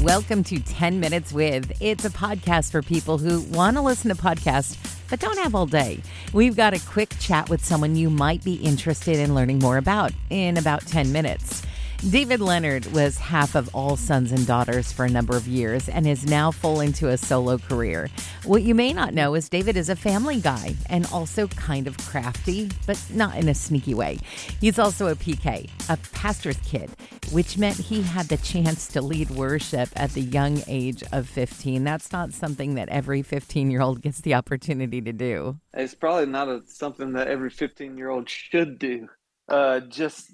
Welcome to 10 Minutes With. It's a podcast for people who want to listen to podcasts but don't have all day. We've got a quick chat with someone you might be interested in learning more about in about 10 minutes. David Leonard was half of All Sons and Daughters for a number of years and is now full into a solo career. What you may not know is David is a family guy and also kind of crafty, but not in a sneaky way. He's also a PK, a pastor's kid, which meant he had the chance to lead worship at the young age of 15. That's not something that every 15-year-old gets the opportunity to do. It's probably not something that every 15-year-old should do. Because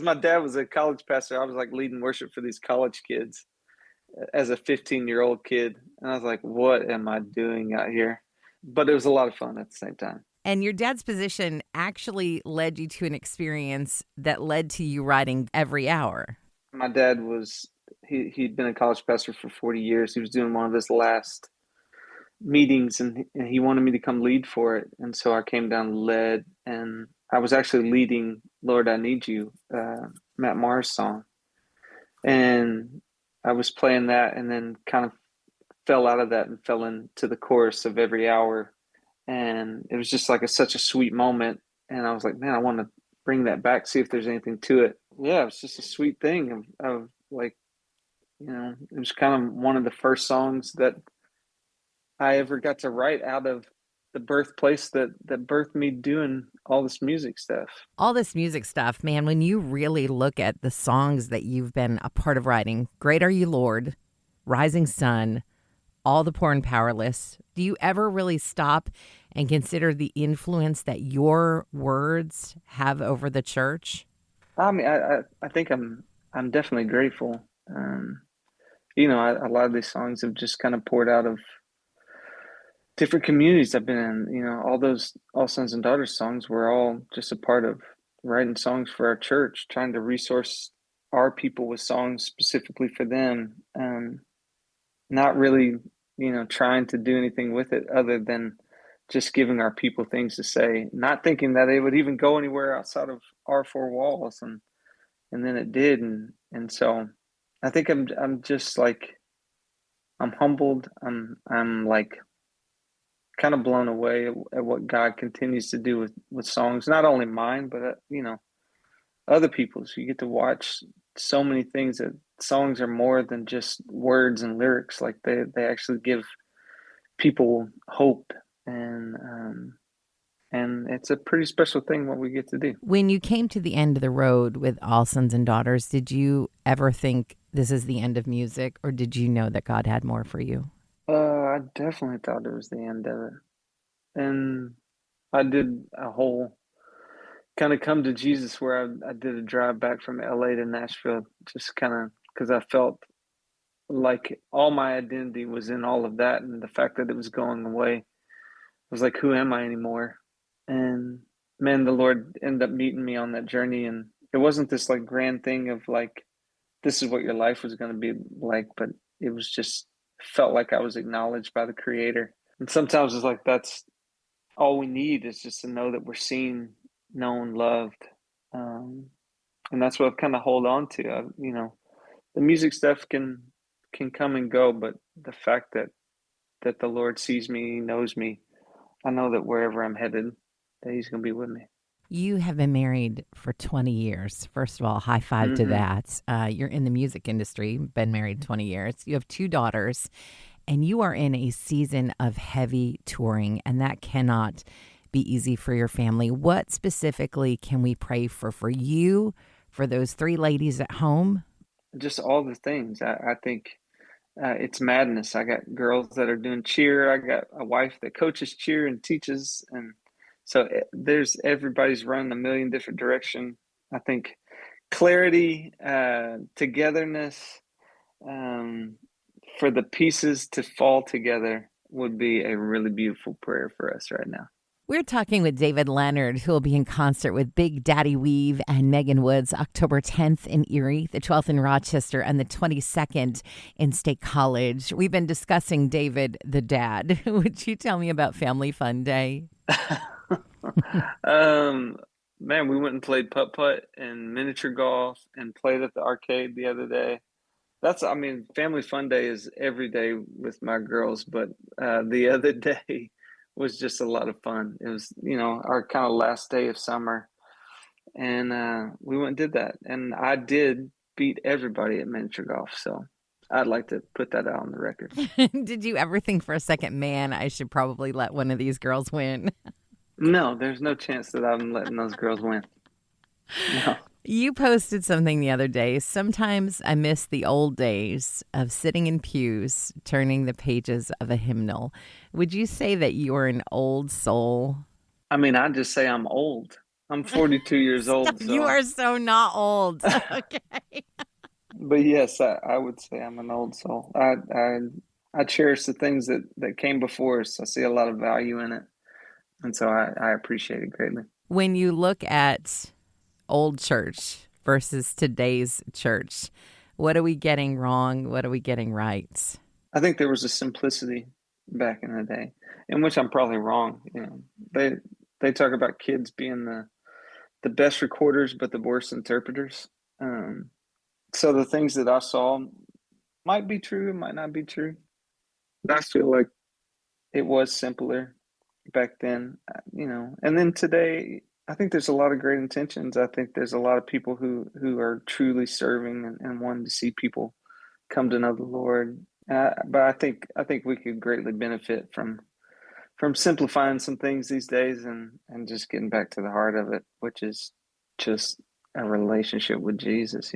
my dad was a college pastor, I was like leading worship for these college kids as a 15-year-old kid. And I was like, what am I doing out here? But it was a lot of fun at the same time. And your dad's position actually led you to an experience that led to you writing every hour. My dad he'd been a college pastor for 40 years. He was doing one of his last meetings and he wanted me to come lead for it. And so I came down and led, and I was actually leading Lord, I Need You, Matt Maher's song. And I was playing that and then kind of fell out of that and fell into the chorus of every hour. And it was just like such a sweet moment. And I was like, man, I want to bring that back, see if there's anything to it. Yeah, it was just a sweet thing of like, it was kind of one of the first songs that I ever got to write out of the birthplace that birthed me doing all this music stuff. All this music stuff, man, when you really look at the songs that you've been a part of writing, Great Are You, Lord, Rising Sun, All the Poor and Powerless, do you ever really stop and consider the influence that your words have over the church? I mean, I think I'm definitely grateful. A lot of these songs have just kind of poured out of different communities I've been in. All those All Sons and Daughters songs were all just a part of writing songs for our church, trying to resource our people with songs specifically for them. Not really, trying to do anything with it other than just giving our people things to say, not thinking that it would even go anywhere outside of our four walls. And then it did. And so I think I'm just like, I'm humbled. I'm like kind of blown away at what God continues to do with songs, not only mine, but, other people's. You get to watch so many things that songs are more than just words and lyrics. Like they actually give people hope, and it's a pretty special thing what we get to do. When you came to the end of the road with All Sons and Daughters, did you ever think this is the end of music, or did you know that God had more for you? I definitely thought it was the end of it. And I did a whole kind of come to Jesus where I did a drive back from LA to Nashville, just kind of because I felt like all my identity was in all of that. And the fact that it was going away, I was like, who am I anymore? And man, the Lord ended up meeting me on that journey. And it wasn't this like grand thing of like, this is what your life was going to be like, but it was just felt like I was acknowledged by the Creator. And sometimes it's like that's all we need, is just to know that we're seen, known, loved. And that's what I've kind of hold on to. The music stuff can come and go, but the fact that the Lord sees me, knows me, I know that wherever I'm headed, that He's going to be with me. You have been married for 20 years. First of all, high five to that. You're in the music industry, been married 20 years. You have 2 daughters, and you are in a season of heavy touring, and that cannot be easy for your family. What specifically can we pray for you, for those 3 ladies at home? Just all the things. I think it's madness. I got girls that are doing cheer. I got a wife that coaches cheer and teaches, and so everybody's running a million different directions. I think clarity, togetherness, for the pieces to fall together would be a really beautiful prayer for us right now. We're talking with David Leonard, who will be in concert with Big Daddy Weave and Megan Woods October 10th in Erie, the 12th in Rochester, and the 22nd in State College. We've been discussing David the Dad. Would you tell me about Family Fun Day? Man, we went and played putt-putt and miniature golf and played at the arcade the other day. I mean, family fun day is every day with my girls, but the other day was just a lot of fun. It was, our kind of last day of summer, and we went and did that. And I did beat everybody at miniature golf, so I'd like to put that out on the record. Did you ever think for a second, man, I should probably let one of these girls win? No, there's no chance that I'm letting those girls win. No. You posted something the other day. Sometimes I miss the old days of sitting in pews, turning the pages of a hymnal. Would you say that you're an old soul? I mean, I just say I'm old. I'm 42 years old. So. You are so not old. Okay. But yes, I would say I'm an old soul. I cherish the things that came before us. I see a lot of value in it. And so I appreciate it greatly. When you look at old church versus today's church, what are we getting wrong? What are we getting right? I think there was a simplicity back in the day, in which I'm probably wrong. They talk about kids being the best recorders, but the worst interpreters. So the things that I saw might be true, it might not be true. But I feel like it was simpler back then, And then today, I think there's a lot of great intentions. I think there's a lot of people who are truly serving and wanting to see people come to know the Lord. But I think we could greatly benefit from simplifying some things these days and just getting back to the heart of it, which is just a relationship with Jesus,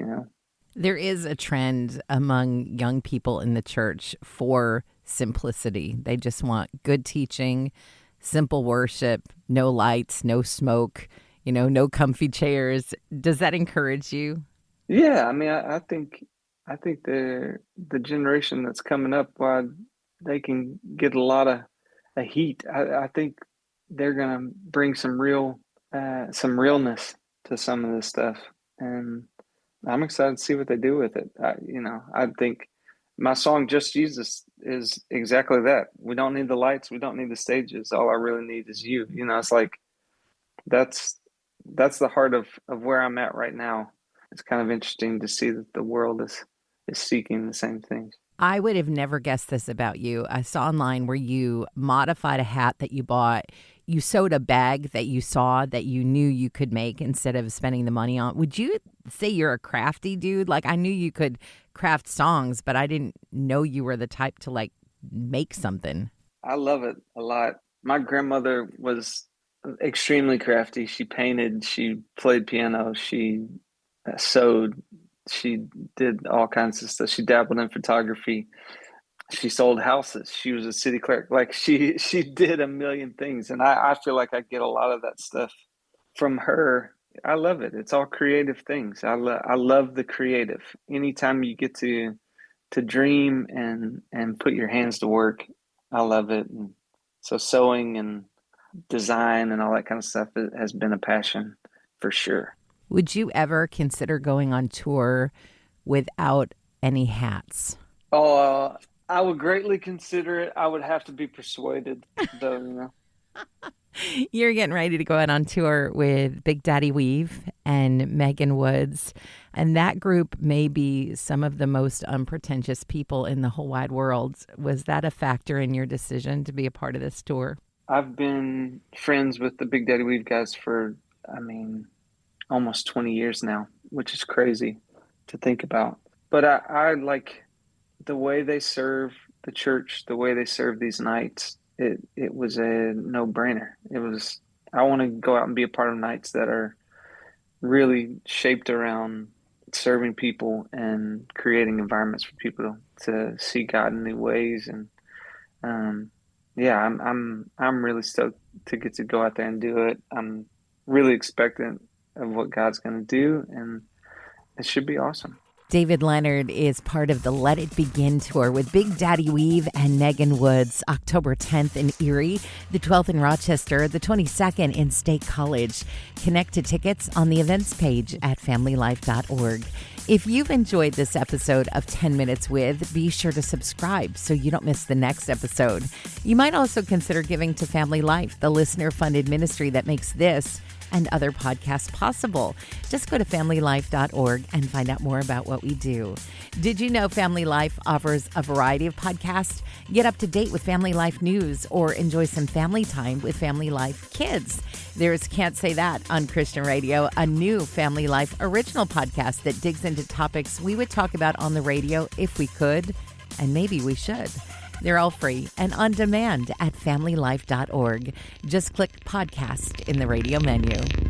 There is a trend among young people in the church for simplicity. They just want good teaching, simple worship, no lights, no smoke, no comfy chairs. Does that encourage you? Yeah, I mean, I think the generation that's coming up, while they can get a lot of heat, I think they're gonna bring some realness to some of this stuff, and I'm excited to see what they do with it. I think my song "Just Jesus" is exactly that. We don't need the lights, we don't need the stages. All I really need is you. It's like that's the heart of where I'm at right now. It's kind of interesting to see that the world is seeking the same things. I would have never guessed this about you. I saw online where you modified a hat that you bought. You sewed a bag that you saw that you knew you could make instead of spending the money on. Would you say you're a crafty dude? Like, I knew you could craft songs, but I didn't know you were the type to make something. I love it a lot. My grandmother was extremely crafty. She painted, she played piano, she sewed, she did all kinds of stuff. She dabbled in photography. She sold houses. She was a city clerk. Like she did a million things. And I feel like I get a lot of that stuff from her. I love it. It's all creative things. I love the creative. Anytime you get to dream and put your hands to work, I love it. And so sewing and design and all that kind of stuff has been a passion for sure. Would you ever consider going on tour without any hats? Oh, I would greatly consider it. I would have to be persuaded, though. You're getting ready to go out on tour with Big Daddy Weave and Megan Woods. And that group may be some of the most unpretentious people in the whole wide world. Was that a factor in your decision to be a part of this tour? I've been friends with the Big Daddy Weave guys for, almost 20 years now, which is crazy to think about. But I like the way they serve the church, the way they serve these nights. It was a no-brainer. I want to go out and be a part of nights that are really shaped around serving people and creating environments for people to see God in new ways. And I'm really stoked to get to go out there and do it. I'm really expectant of what God's going to do, and it should be awesome. David Leonard is part of the Let It Begin tour with Big Daddy Weave and Megan Woods, October 10th in Erie, the 12th in Rochester, the 22nd in State College. Connect to tickets on the events page at familylife.org. If you've enjoyed this episode of 10 Minutes With, be sure to subscribe so you don't miss the next episode. You might also consider giving to Family Life, the listener-funded ministry that makes this and other podcasts possible. Just go to familylife.org and find out more about what we do. Did you know Family Life offers a variety of podcasts? Get up to date with Family Life news or enjoy some family time with Family Life Kids. There's Can't Say That on Christian Radio, a new Family Life original podcast that digs into topics we would talk about on the radio if we could, and maybe we should. They're all free and on demand at familylife.org. Just click podcast in the radio menu.